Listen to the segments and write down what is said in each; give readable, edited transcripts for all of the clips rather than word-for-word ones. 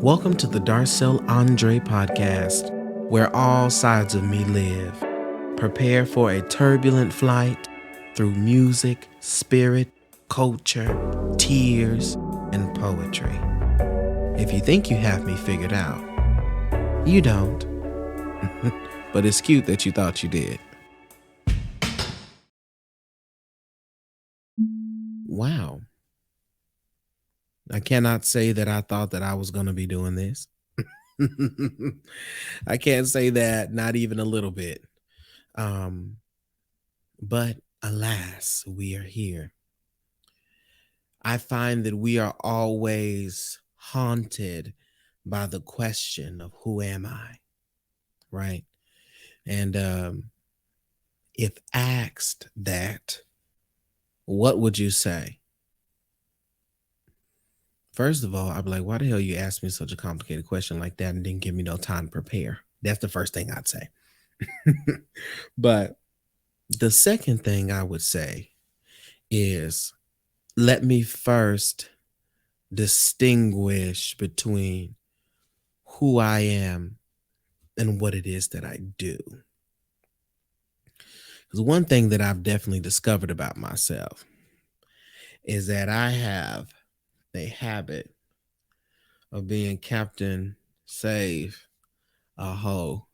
Welcome to the Darcell Andre Podcast, where all sides of me live. Prepare for a turbulent flight through music, spirit, culture, tears, and poetry. If you think you have me figured out, you don't. But it's cute that you thought you did. Wow. I cannot say that I thought that I was going to be doing this. I can't say that, not even a little bit. But alas, we are here. I find that we are always haunted by the question of who am I, right? And if asked that, what would you say? First of all, I'd be like, why the hell you asked me such a complicated question like that and didn't give me no time to prepare? That's the first thing I'd say. But the second thing I would say is, let me first distinguish between who I am and what it is that I do. Because one thing that I've definitely discovered about myself is that I have a habit of being Captain Save a hoe.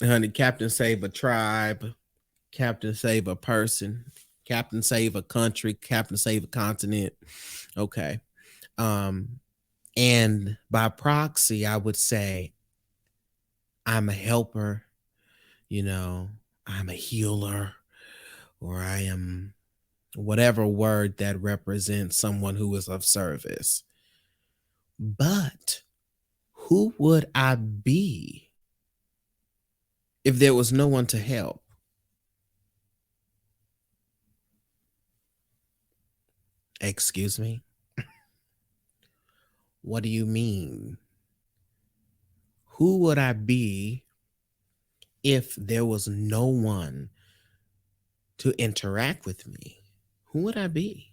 Honey, Captain Save a tribe, Captain Save a person, Captain Save a country, Captain Save a continent. Okay. And by proxy, I would say I'm a helper, I'm a healer, or I am whatever word that represents someone who is of service. But who would I be if there was no one to help? Excuse me? What do you mean? Who would I be if there was no one to interact with me? Who would I be?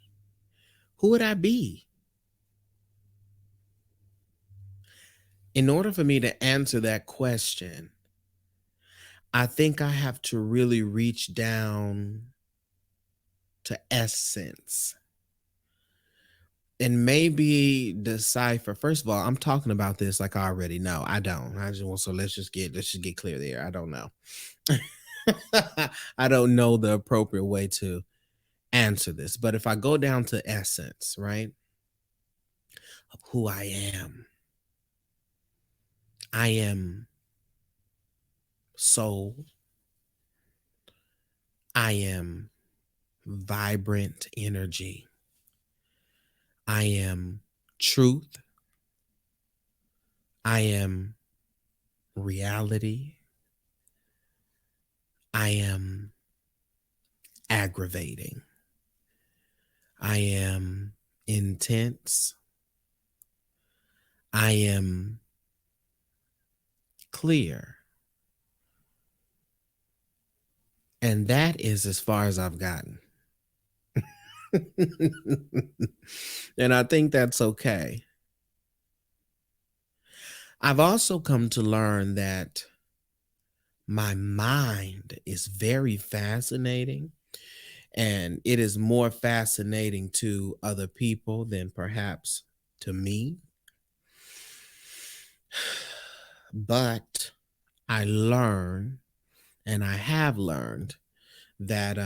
Who would I be? In order for me to answer that question, I think I have to really reach down to essence and maybe decipher. First of all, I'm talking about this like I already know. I don't. Let's just get clear there. I don't know. I don't know the appropriate way to answer this. But if I go down to essence, right, of who I am soul. I am vibrant energy. I am truth. I am reality. I am aggravating. I am intense. I am clear. And that is as far as I've gotten. And I think that's okay. I've also come to learn that my mind is very fascinating, and it is more fascinating to other people than perhaps to me. But I learn, and I have learned that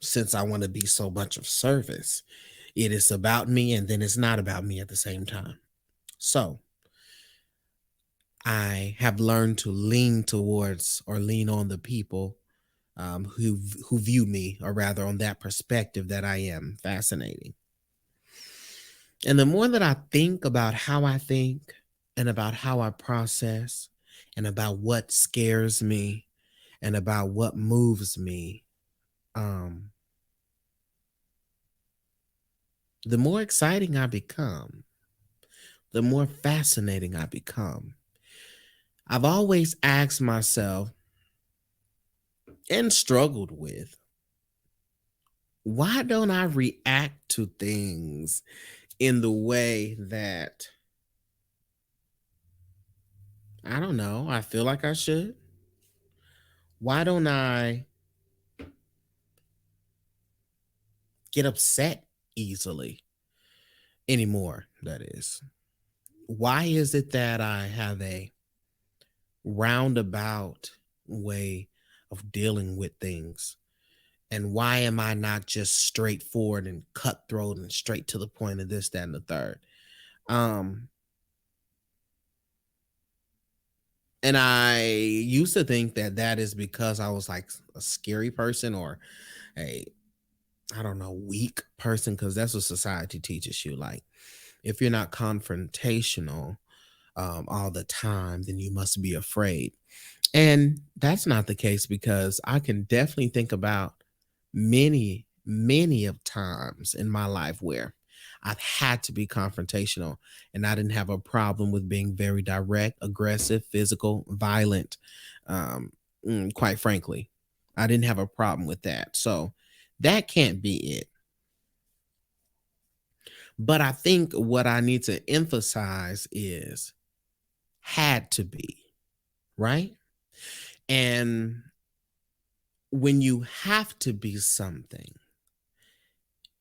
since I want to be so much of service, it is about me and then it's not about me at the same time. So I have learned to lean towards or lean on the people who view me, or rather on that perspective that I am fascinating. And the more that I think about how I think and about how I process and about what scares me and about what moves me, the more exciting I become, the more fascinating I become. I've always asked myself and struggled with, why don't I react to things in the way that I don't know, I feel like I should. Why don't I get upset easily anymore? That is. Why is it that I have a roundabout way of dealing with things? And why am I not just straightforward and cutthroat and straight to the point of this, that, and the third? Um, and I used to think that that is because I was like a scary person or a, I don't know, weak person, because that's what society teaches you. Like, if you're not confrontational all the time, then you must be afraid. And that's not the case, because I can definitely think about many of times in my life where I've had to be confrontational, and I didn't have a problem with being very direct, aggressive, physical, violent. Um, quite frankly, I didn't have a problem with that. So that can't be it. But I think what I need to emphasize is had to be, right? And when you have to be something,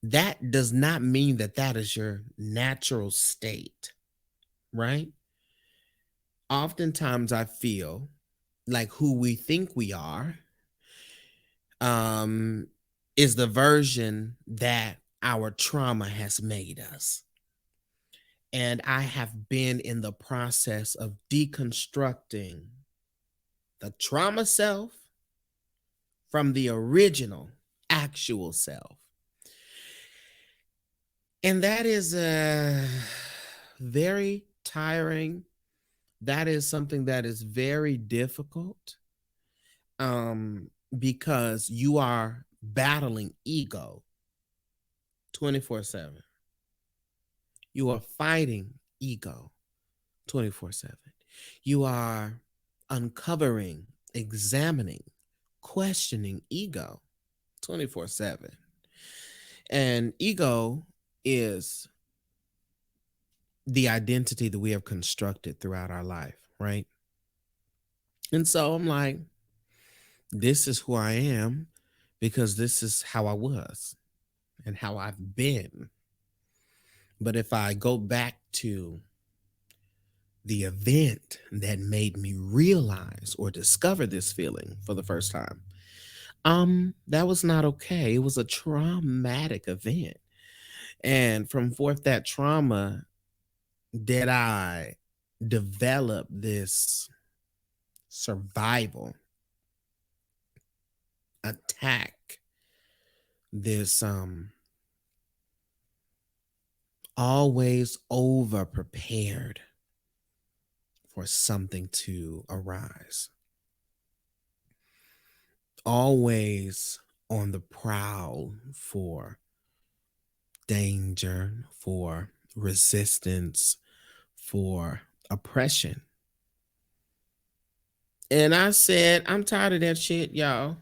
that does not mean that that is your natural state, right? Oftentimes I feel like who we think we are um is the version that our trauma has made us. And I have been in the process of deconstructing the trauma self from the original actual self. And that is very tiring. That is something that is very difficult, because you are battling ego 24/7. You are fighting ego 24/7. You are uncovering, examining, questioning ego 24/7. And ego is the identity that we have constructed throughout our life, right? And so I'm like, this is who I am because this is how I was and how I've been. But if I go back to the event that made me realize or discover this feeling for the first time, that was not okay. It was a traumatic event. And from forth that trauma, did I develop this survival attack, this always over prepared for something to arise, always on the prowl for danger, for resistance, for oppression. And I said, I'm tired of that shit, y'all.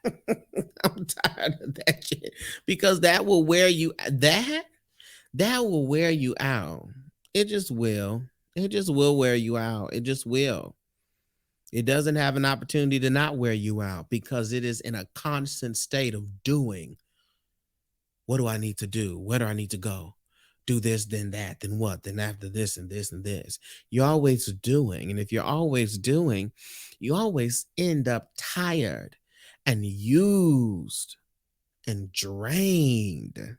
I'm tired of that shit, because that will wear you that will wear you out. It just will. It just will wear you out. It just will. It doesn't have an opportunity to not wear you out, because it is in a constant state of doing. What do I need to do? Where do I need to go? Do this, then that, then what? Then after this and this and this. You're always doing. And if you're always doing, you always end up tired and used and drained.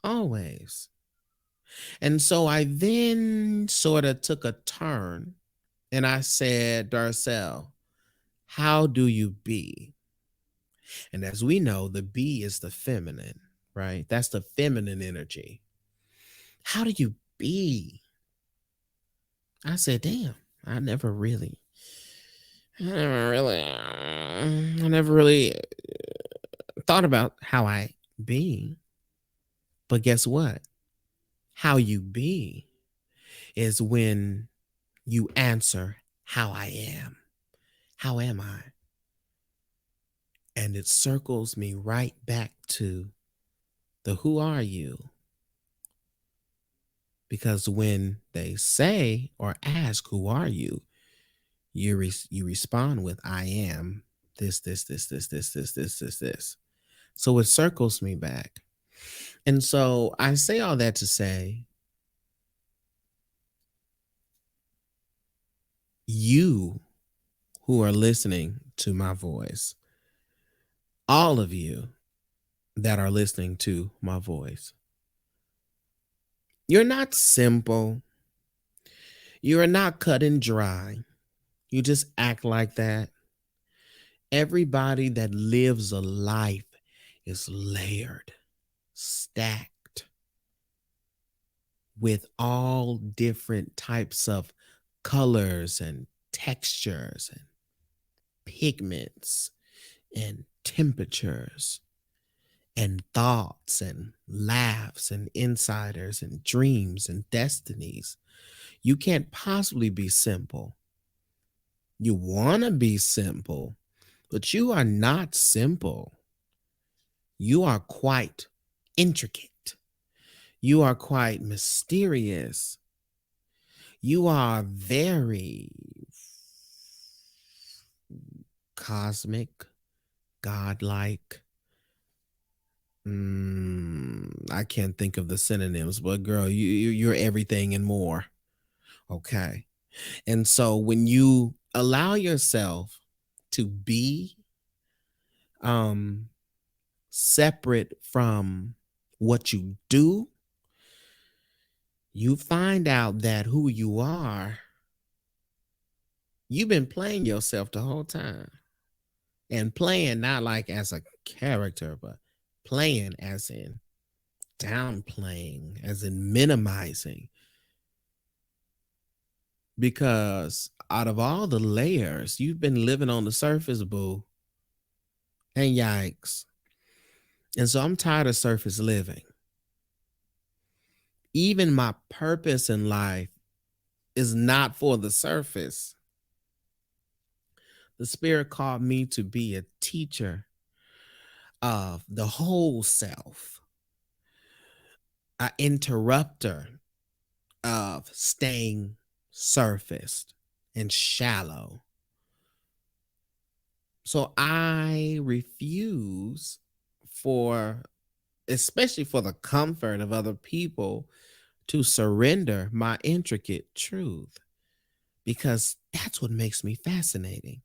Always. And so I then sort of took a turn and I said, Darcell, how do you be? And as we know, the B is the feminine, right? That's the feminine energy. How do you be? I said, damn, I never really thought about how I be. But guess what? How you be is when you answer how I am. How am I? And it circles me right back to the who are you? Because when they say or ask, "Who are you?" you respond with, "I am this." So it circles me back. And so I say all that to say, you who are listening to my voice, all of you that are listening to my voice, you're not simple. You are not cut and dry. You just act like that. Everybody that lives a life is layered, stacked with all different types of colors and textures and pigments and temperatures and thoughts and laughs and insiders and dreams and destinies. You can't possibly be simple. You want to be simple, but you are not simple. You are quite intricate. You are quite mysterious. You are very cosmic, godlike. I can't think of the synonyms, but girl, you're everything and more. Okay. And so when you allow yourself to be um separate from what you do, you find out that who you are, you've been playing yourself the whole time. And playing not like as a character, but playing as in downplaying, as in minimizing. Because out of all the layers, you've been living on the surface, boo. And yikes. And so I'm tired of surface living. Even my purpose in life is not for the surface. The Spirit called me to be a teacher of the whole self, an interrupter of staying surfaced and shallow. So I refuse for, especially for the comfort of other people, to surrender my intricate truth, because that's what makes me fascinating.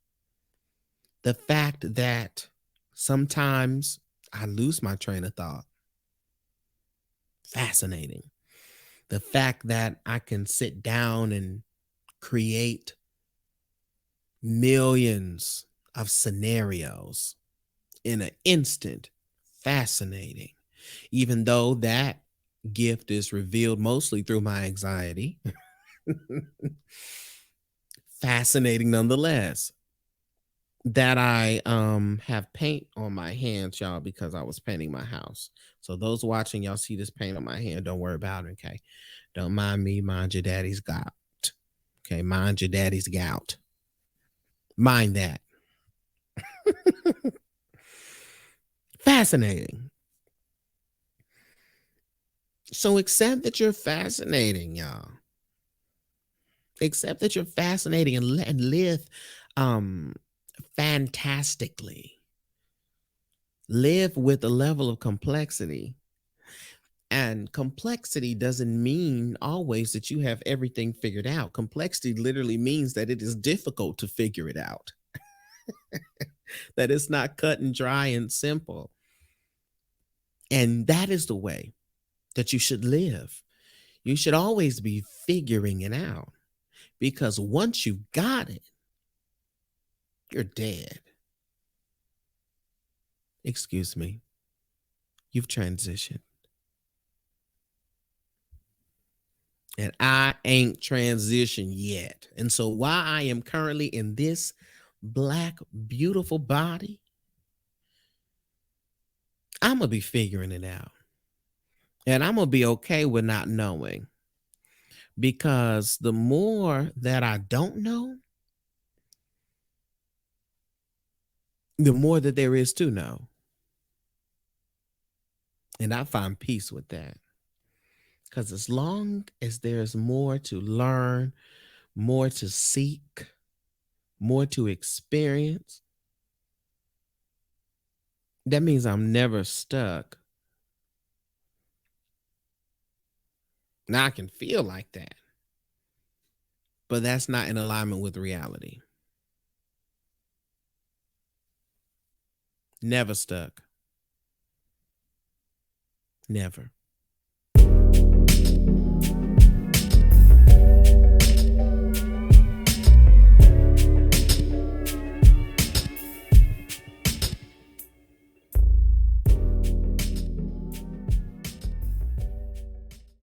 The fact that sometimes I lose my train of thought. Fascinating. The fact that I can sit down and create millions of scenarios in an instant. Fascinating. Even though that gift is revealed mostly through my anxiety. Fascinating nonetheless. That I have paint on my hands, y'all, because I was painting my house. So those watching, y'all see this paint on my hand, don't worry about it, okay? Don't mind me, mind your daddy's gout. Okay, mind your daddy's gout. Mind that. Fascinating. So accept that you're fascinating, y'all. Accept that you're fascinating and live um fantastically. Live with a level of complexity. And complexity doesn't mean always that you have everything figured out. Complexity literally means that it is difficult to figure it out, that it's not cut and dry and simple. And that is the way that you should live. You should always be figuring it out, because once you've got it, you're dead. Excuse me. You've transitioned. And I ain't transitioned yet. And so while I am currently in this black, beautiful body, I'm going to be figuring it out. And I'm going to be okay with not knowing, because the more that I don't know, the more that there is to know. And I find peace with that. Because as long as there's more to learn, more to seek, more to experience, that means I'm never stuck. Now I can feel like that, but that's not in alignment with reality. Never stuck. Never.